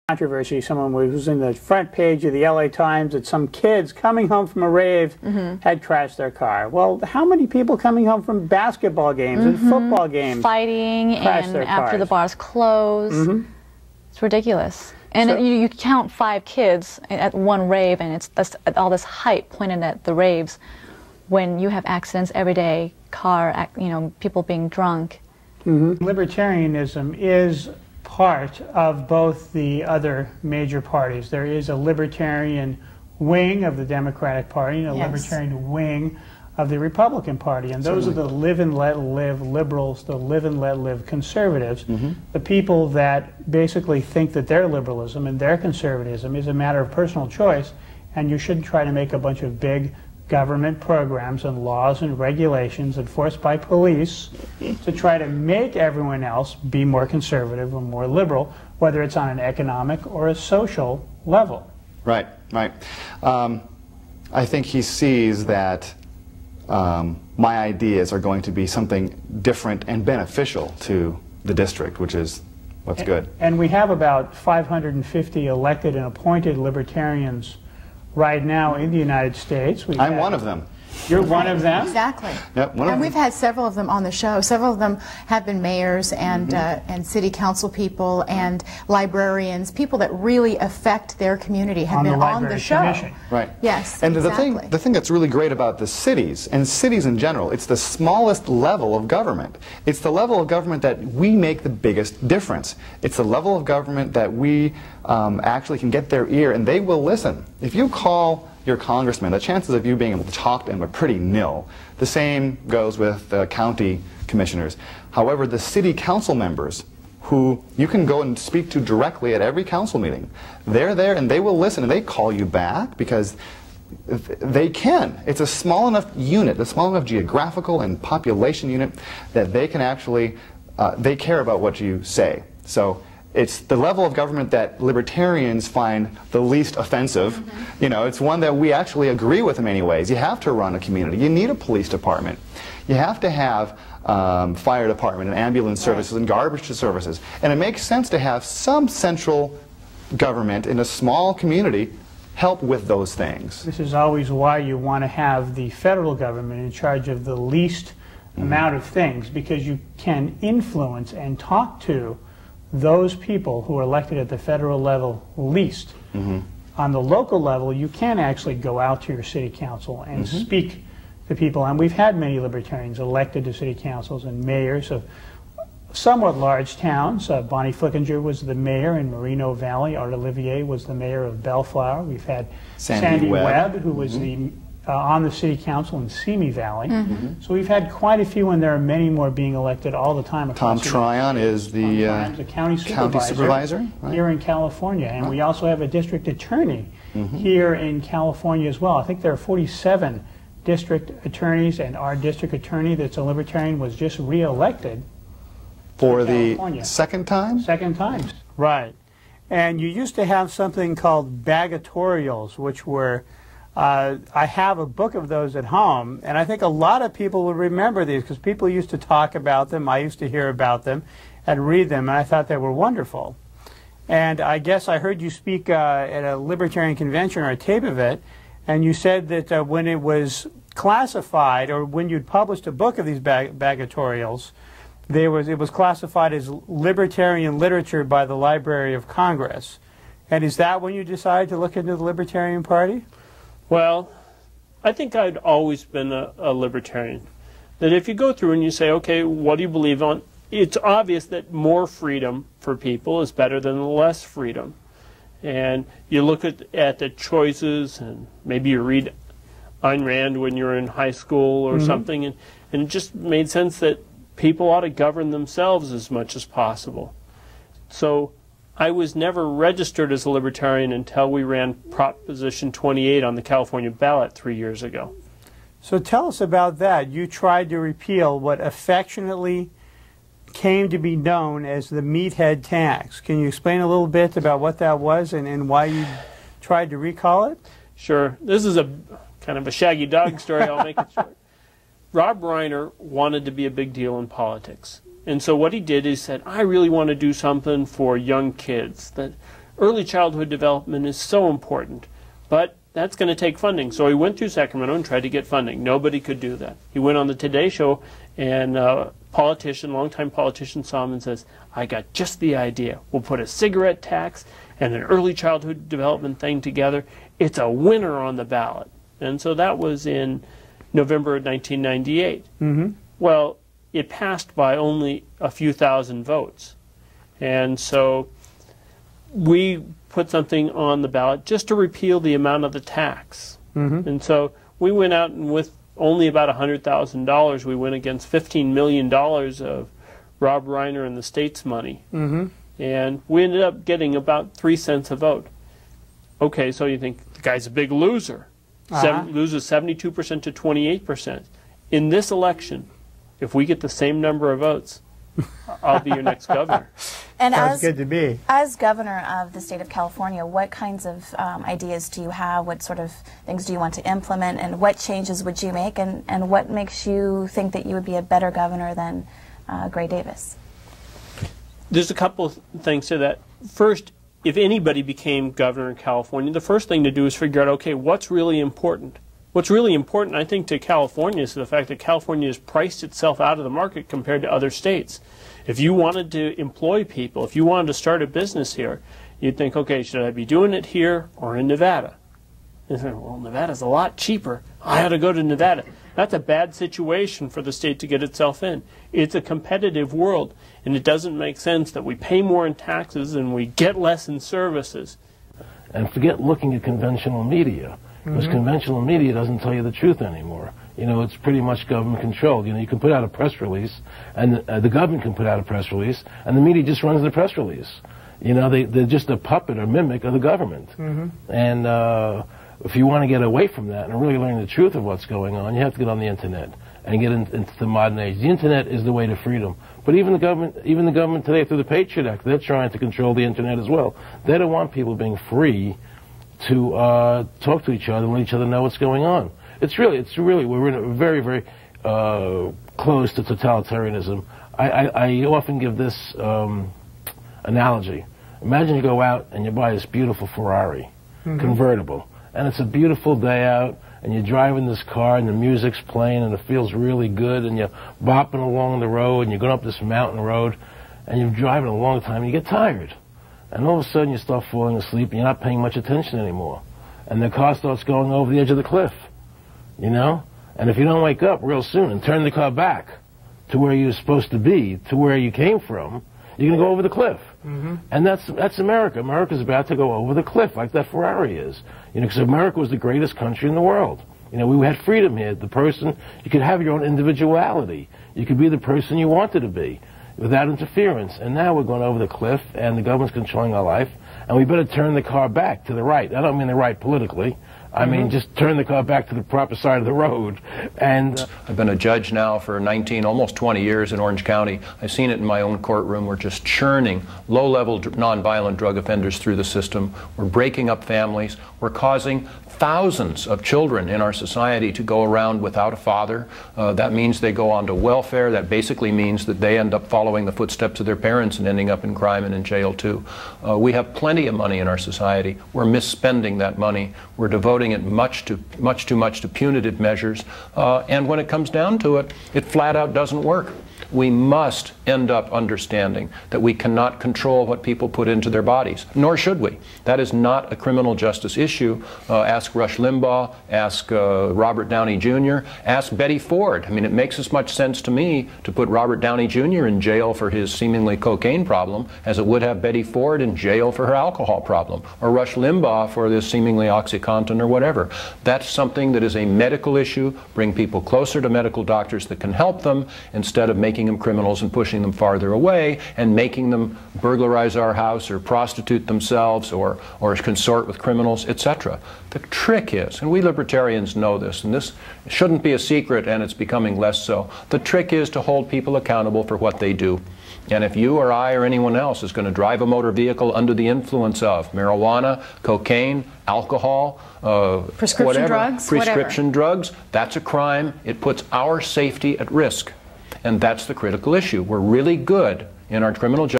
Controversy. Someone was in the front page of the LA Times that some kids coming home from a rave had crashed their car. Well, how many people coming home from basketball games and football games fighting and after the bars close? It's ridiculous. And so, you count 5 kids at one rave, and it's all this hype pointed at the raves when you have accidents every day, people being drunk. Libertarianism is part of both the other major parties. There is a libertarian wing of the Democratic Party and a libertarian wing of the Republican Party, and those are the live and let live liberals, the live and let live conservatives, the people that basically think that their liberalism and their conservatism is a matter of personal choice, and you shouldn't try to make a bunch of big government programs and laws and regulations enforced by police to try to make everyone else be more conservative or more liberal, whether it's on an economic or a social level. Right, right. I think he sees that my ideas are going to be something different and beneficial to the district, which is what's good. And we have about 550 elected and appointed libertarians right now in the United States. I'm one of them. You're one of them? Exactly. Yep, and we've had several of them on the show. Several of them have been mayors and city council people and librarians, people that really affect their community have been on the show. Commission. Right. Yes, and exactly. the thing that's really great about the cities, and cities in general, it's the smallest level of government. It's the level of government that we make the biggest difference. It's the level of government that we actually can get their ear, and they will listen. If you call your congressman, the chances of you being able to talk to him are pretty nil. The same goes with county commissioners. However, the city council members, who you can go and speak to directly at every council meeting, they're there and they will listen, and they call you back because they can. It's a small enough unit, a small enough geographical and population unit that they can actually, they care about what you say. So it's the level of government that libertarians find the least offensive. You know, it's one that we actually agree with in many ways. You have to run a community. You need a police department. You have to have fire department and ambulance services and garbage services. And it makes sense to have some central government in a small community help with those things. This is always why you want to have the federal government in charge of the least amount of things, because you can influence and talk to those people who are elected at the federal level least. On the local level, you can actually go out to your city council and speak to people. And we've had many libertarians elected to city councils and mayors of somewhat large towns. Bonnie Flickinger was the mayor in Moreno Valley. Art Olivier was the mayor of Bellflower. We've had Sandy Webb, who was on the city council in Simi Valley. So we've had quite a few, and there are many more being elected all the time. Tom Tryon is the county supervisor here in California. And we also have a district attorney here in California as well. I think there are 47 district attorneys, and our district attorney that's a libertarian was just re-elected for the second time? Second time. Right. And you used to have something called bagatorials, which were I have a book of those at home, and I think a lot of people will remember these because people used to talk about them. I used to hear about them and read them, and I thought they were wonderful. And I guess I heard you speak at a libertarian convention or a tape of it, and you said that when it was classified, or when you'd published a book of these bagatorials, it was classified as libertarian literature by the Library of Congress. And is that when you decided to look into the Libertarian Party? Well, I think I'd always been a libertarian. That if you go through and you say, okay, what do you believe on? It's obvious that more freedom for people is better than less freedom. And you look at the choices, and maybe you read Ayn Rand when you're in high school or something, and it just made sense that people ought to govern themselves as much as possible. So I was never registered as a libertarian until we ran Proposition 28 on the California ballot 3 years ago. So tell us about that. You tried to repeal what affectionately came to be known as the meathead tax. Can you explain a little bit about what that was and why you tried to recall it? Sure. This is a kind of a shaggy dog story. I'll make it short. Rob Reiner wanted to be a big deal in politics. And so what he did is said, I really want to do something for young kids. That early childhood development is so important, but that's going to take funding. So he went through Sacramento and tried to get funding. Nobody could do that. He went on the Today Show, and longtime politician saw him and says, I got just the idea. We'll put a cigarette tax and an early childhood development thing together. It's a winner on the ballot. And so that was in November of 1998. Mm-hmm. Well, it passed by only a few thousand votes. And so we put something on the ballot just to repeal the amount of the tax. Mm-hmm. And so we went out, and with only about $100,000, we went against $15 million of Rob Reiner and the state's money. Mm-hmm. And we ended up getting about 3 cents a vote. Okay, so you think the guy's a big loser. Loses 72% to 28%. In this election, if we get the same number of votes, I'll be your next governor. And sounds good to be. As governor of the state of California, what kinds of ideas do you have? What sort of things do you want to implement? And what changes would you make? And what makes you think that you would be a better governor than Gray Davis? There's a couple of things to that. First, if anybody became governor in California, the first thing to do is figure out, okay, what's really important? What's really important, I think, to California is the fact that California has priced itself out of the market compared to other states. If you wanted to employ people, if you wanted to start a business here, you'd think, okay, should I be doing it here or in Nevada? And say, well, Nevada's a lot cheaper. I ought to go to Nevada. That's a bad situation for the state to get itself in. It's a competitive world, and it doesn't make sense that we pay more in taxes and we get less in services. And forget looking at conventional media, because conventional media doesn't tell you the truth anymore. You know, it's pretty much government controlled. You know, you can put out a press release, and the government can put out a press release, and the media just runs the press release. You know, they're just a puppet or mimic of the government. And if you want to get away from that and really learn the truth of what's going on, you have to get on the internet and get into the modern age. The internet is the way to freedom. But even the government today, through the Patriot Act, they're trying to control the internet as well. They don't want people being free to talk to each other and let each other know what's going on. It's really, we're in a very, very close to totalitarianism. I often give this analogy. Imagine you go out and you buy this beautiful Ferrari, convertible, and it's a beautiful day out, and you're driving this car, and the music's playing, and it feels really good, and you're bopping along the road, and you're going up this mountain road, and you're driving a long time, and you get tired. And all of a sudden, you start falling asleep, and you're not paying much attention anymore. And the car starts going over the edge of the cliff, you know? And if you don't wake up real soon and turn the car back to where you're supposed to be, to where you came from, you're going to go over the cliff. And that's America. America's about to go over the cliff like that Ferrari is. You know, because America was the greatest country in the world. You know, we had freedom here. You could have your own individuality. You could be the person you wanted to be without interference. And now we're going over the cliff, and the government's controlling our life, and we better turn the car back to the right. I don't mean the right politically. I mean, just turn the car back to the proper side of the road. And I've been a judge now for 19, almost 20 years in Orange County. I've seen it in my own courtroom. We're just churning low-level nonviolent drug offenders through the system. We're breaking up families. We're causing thousands of children in our society to go around without a father. That means they go on to welfare. That basically means that they end up following the footsteps of their parents and ending up in crime and in jail too. We have plenty of money in our society. We're misspending that money. We're devoting it much too much to punitive measures. And when it comes down to it, it flat out doesn't work. We must end up understanding that we cannot control what people put into their bodies, nor should we. That is not a criminal justice issue. Ask Rush Limbaugh, ask Robert Downey Jr., ask Betty Ford. I mean, it makes as much sense to me to put Robert Downey Jr. in jail for his seemingly cocaine problem as it would have Betty Ford in jail for her alcohol problem, or Rush Limbaugh for this seemingly OxyContin or whatever. That's something that is a medical issue. Bring people closer to medical doctors that can help them instead of making them criminals and pushing them farther away and making them burglarize our house or prostitute themselves or consort with criminals, etc. The trick is, and we libertarians know this, and this shouldn't be a secret, and it's becoming less so, the trick is to hold people accountable for what they do. And if you or I or anyone else is going to drive a motor vehicle under the influence of marijuana, cocaine, alcohol, prescription drugs, that's a crime. It puts our safety at risk. And that's the critical issue. We're really good in our criminal justice